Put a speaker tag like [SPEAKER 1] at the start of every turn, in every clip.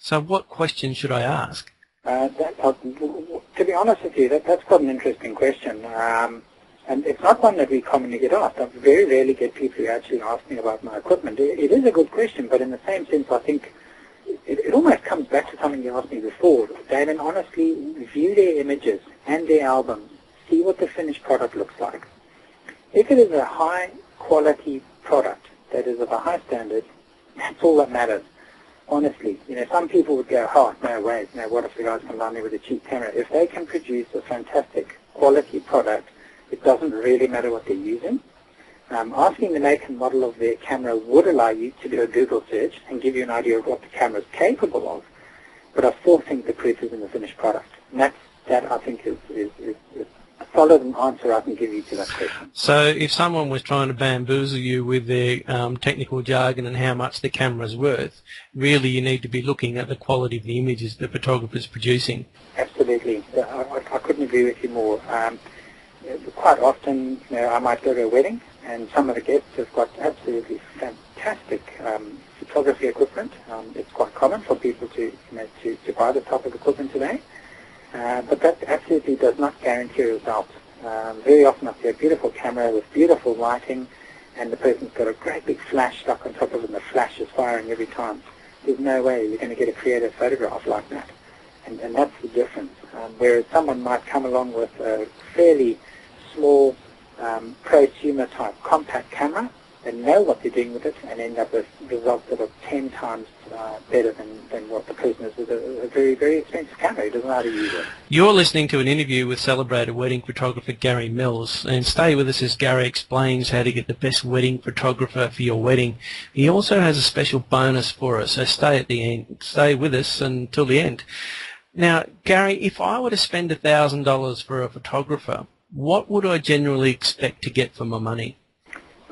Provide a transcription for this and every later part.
[SPEAKER 1] So what question should I ask?
[SPEAKER 2] To be honest with you, that's quite an interesting question. And it's not one that we commonly get asked. I very rarely get people who actually ask me about my equipment. It is a good question, but in the same sense, I think it almost comes back to something you asked me before. Damon, honestly, view their images and their albums. See what the finished product looks like. If it is a high-quality product that is of a high standard, that's all that matters. Honestly, some people would go, oh, no way, what if the guys come down there with a cheap camera? If they can produce a fantastic quality product, it doesn't really matter what they're using. Asking the make and model of their camera would allow you to do a Google search and give you an idea of what the camera is capable of, but I still think the proof is in the finished product. And that I think is a solid answer I can give you to that question.
[SPEAKER 1] So if someone was trying to bamboozle you with their technical jargon and how much the camera's worth, really you need to be looking at the quality of the images the photographer's producing.
[SPEAKER 2] Absolutely. I couldn't agree with you more. Quite often, I might go to a wedding, and some of the guests have got absolutely fantastic photography equipment. It's quite common for people to buy this type of equipment today, but that absolutely does not guarantee results. Very often I see a beautiful camera with beautiful lighting, and the person's got a great big flash stuck on top of it, and the flash is firing every time. There's no way you're going to get a creative photograph like that. And that's the difference. Whereas someone might come along with a fairly small prosumer type compact camera and know what they're doing with it and end up with results that are 10 times better than what the person is with a very, very expensive camera. He doesn't know how to use it.
[SPEAKER 1] You're listening to an interview with celebrated wedding photographer Gary Mills, and stay with us as Gary explains how to get the best wedding photographer for your wedding. He also has a special bonus for us, so stay with us until the end. Now, Gary, if I were to spend $1,000 for a photographer, what would I generally expect to get for my money?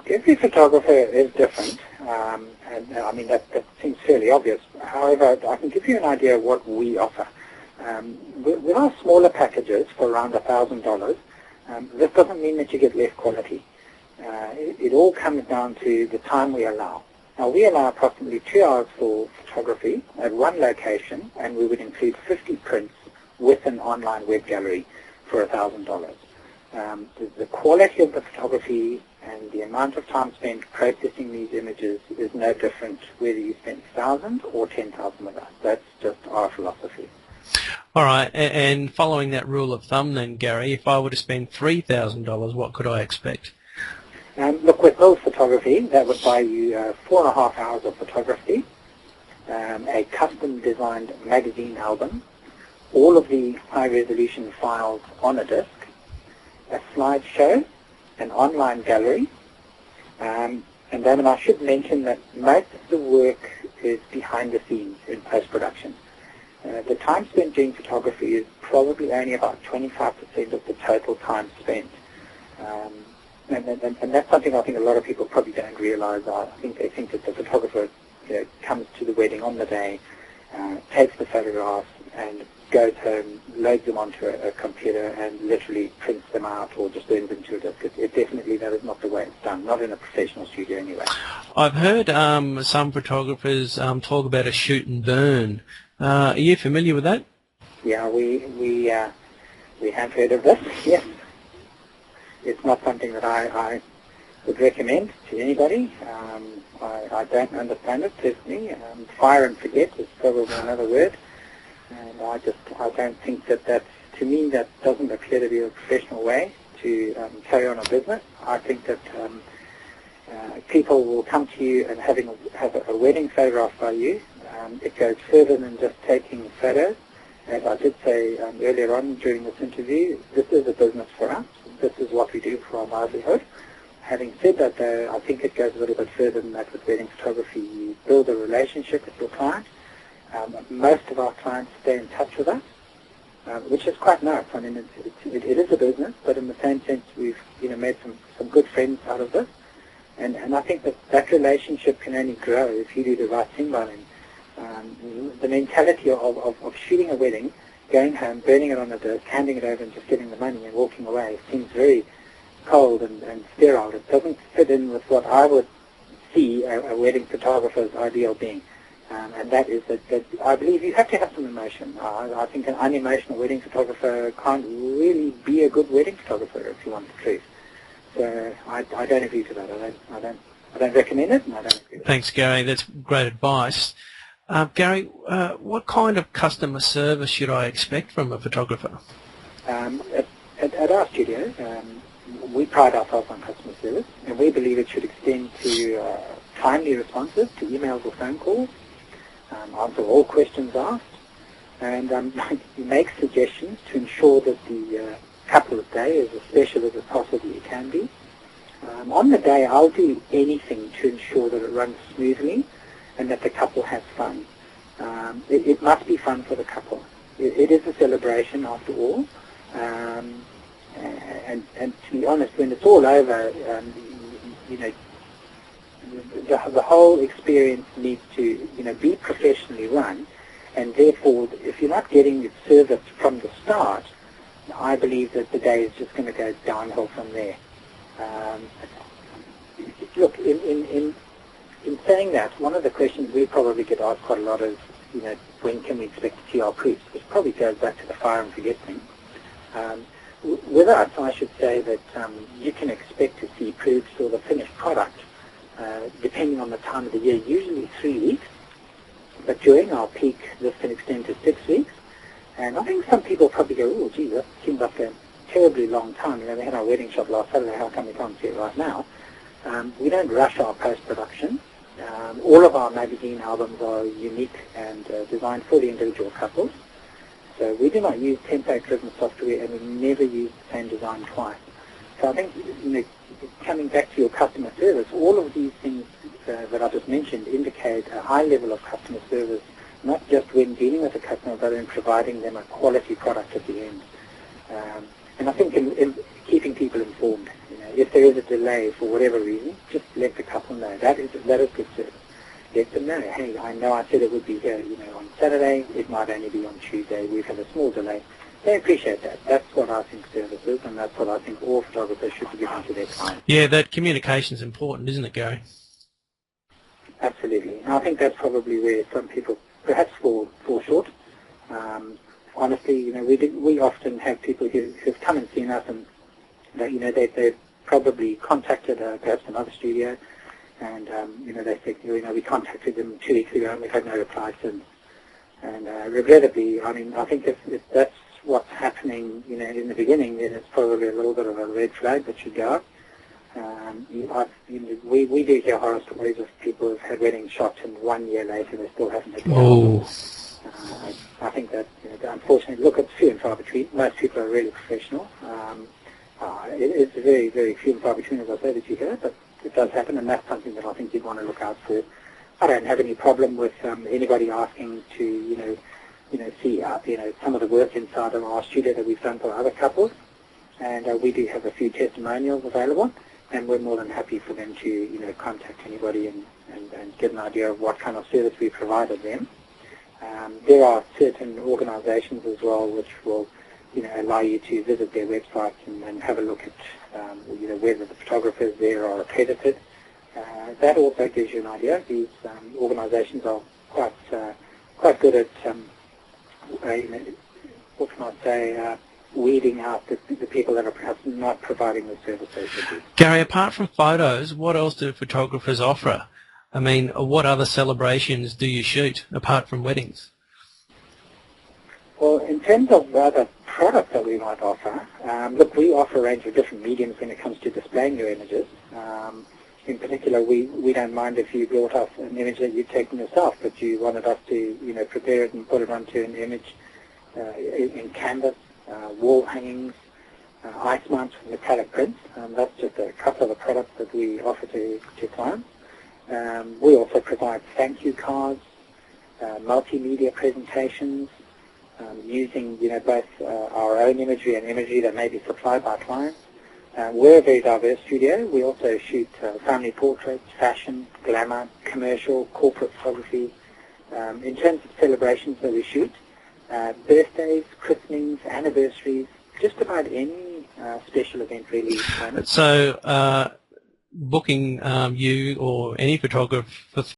[SPEAKER 2] Every photographer is different, and I mean that seems fairly obvious. However, I can give you an idea of what we offer. With our smaller packages for around $1,000, this doesn't mean that you get less quality. It all comes down to the time we allow. Now, we allow approximately 2 hours for photography at one location, and we would include 50 prints with an online web gallery for $1,000. The quality of the photography and the amount of time spent processing these images is no different whether you spend 1,000 or 10,000 with us. That's just our philosophy.
[SPEAKER 1] All right, and following that rule of thumb then, Gary, if I were to spend $3,000, what could I expect?
[SPEAKER 2] Look, with Mills Photography, that would buy you 4.5 hours of photography, a custom-designed magazine album, all of the high-resolution files on a disc, a slideshow, an online gallery, and then I should mention that most of the work is behind the scenes in post-production. The time spent doing photography is probably only about 25% of the total time spent. And that's something I think a lot of people probably don't realize. I think they think that the photographer comes to the wedding on the day, takes the photographs, and goes home, loads them onto a computer, and literally prints them out or just turns them to a disk. It definitely, that is not the way it's done, not in a professional studio anyway.
[SPEAKER 1] I've heard some photographers talk about a shoot and burn. Are you familiar with that?
[SPEAKER 2] Yeah, we have heard of this, yes. It's not something that I would recommend to anybody. I don't understand it personally. Fire and forget is probably another word. And I don't think that to me, that doesn't appear to be a professional way to carry on a business. I think that people will come to you and have a wedding photograph by you. It goes further than just taking photos. As I did say earlier on during this interview, this is a business for us. This is what we do for our livelihood. Having said that, though, I think it goes a little bit further than that with wedding photography. You build a relationship with your client. Most of our clients stay in touch with us, which is quite nice. I mean, it is a business, but in the same sense, we've made some good friends out of this. And I think that relationship can only grow if you do the right thing by them. The mentality of shooting a wedding, going home, burning it on a disc, handing it over and just getting the money and walking away seems very cold and sterile. It doesn't fit in with what I would see a wedding photographer's ideal being. and that is that I believe you have to have some emotion. I think an unemotional wedding photographer can't really be a good wedding photographer, if you want the truth. So I don't agree to that. I don't recommend it, and I don't agree with it.
[SPEAKER 1] Thanks, Gary. That's great advice. Gary, what kind of customer service should I expect from a photographer?
[SPEAKER 2] At our studio, we pride ourselves on customer service, and we believe it should extend to timely responses to emails or phone calls, answer all questions asked, and make suggestions to ensure that the couple's day is as special as it possibly can be. On the day, I'll do anything to ensure that it runs smoothly and that the couple has fun. It must be fun for the couple. It is a celebration after all. And to be honest, when it's all over, the whole experience needs to, be professionally run, and therefore, if you're not getting it serviced from the start, I believe that the day is just going to go downhill from there. Look, in saying that, one of the questions we probably get asked quite a lot is, when can we expect TR proofs? Which probably goes back to the fire and forget thing. With us, I should say that you can expect to see proofs or the finished product, depending on the time of the year, usually 3 weeks. But during our peak, this can extend to 6 weeks. And I think some people probably go, oh, gee, that seems like a terribly long time. We had our wedding shop last Saturday, how come we can't see it right now? We don't rush our post-production. All of our magazine albums are unique and designed for the individual couples. So we do not use template-driven software, and we never use the same design twice. So I think, coming back to your customer service, all of these things that I just mentioned indicate a high level of customer service, not just when dealing with a customer, but in providing them a quality product at the end. And I think in keeping people informed, if there is a delay for whatever reason, just let the couple know. That is good service. Let them know, hey, I know I said it would be here, on Saturday. It might only be on Tuesday. We've had a small delay. They appreciate that. That's what I think service is, and that's what I think all photographers should be giving to their clients.
[SPEAKER 1] Yeah, that communication is important, isn't it, Gary?
[SPEAKER 2] Absolutely. And I think that's probably where some people perhaps fall short. Honestly, we often have people who've come and seen us, and they've probably contacted perhaps another studio, and they think, we contacted them 2 weeks ago and we've had no reply since. And regrettably, I think if that's what's happening, in the beginning, then it's probably a little bit of a red flag that should go up. We do hear horror stories of people who've had weddings shot, and 1 year later they still haven't had weddings. I think that, unfortunately, look, it's few and far between. Most people are really professional. It's very, very few and far between, as I say, that you hear, but it does happen, and that's something that I think you'd want to look out for. I don't have any problem with anybody asking to, see some of the work inside of our studio that we've done for other couples, and we do have a few testimonials available, and we're more than happy for them to, contact anybody and get an idea of what kind of service we provided them. There are certain organizations as well which will, allow you to visit their websites and have a look at, whether the photographers there are accredited. That also gives you an idea. These organizations are quite good at, what can I say, weeding out the people that are perhaps not providing the service they should be.
[SPEAKER 1] Gary, apart from photos, what else do photographers offer? I mean, what other celebrations do you shoot apart from weddings?
[SPEAKER 2] Well, in terms of other products that we might offer, look, we offer a range of different mediums when it comes to displaying your images. In particular, we don't mind if you brought us an image that you'd taken yourself, but you wanted us to, prepare it and put it onto an image in canvas, wall hangings, ice mounts with metallic prints. That's just a couple of the products that we offer to clients. We also provide thank you cards, multimedia presentations, using both our own imagery and imagery that may be supplied by clients. We're a very diverse studio. We also shoot family portraits, fashion, glamour, commercial, corporate photography. In terms of celebrations that we shoot, birthdays, christenings, anniversaries, just about any special event really.
[SPEAKER 1] So booking you or any photographer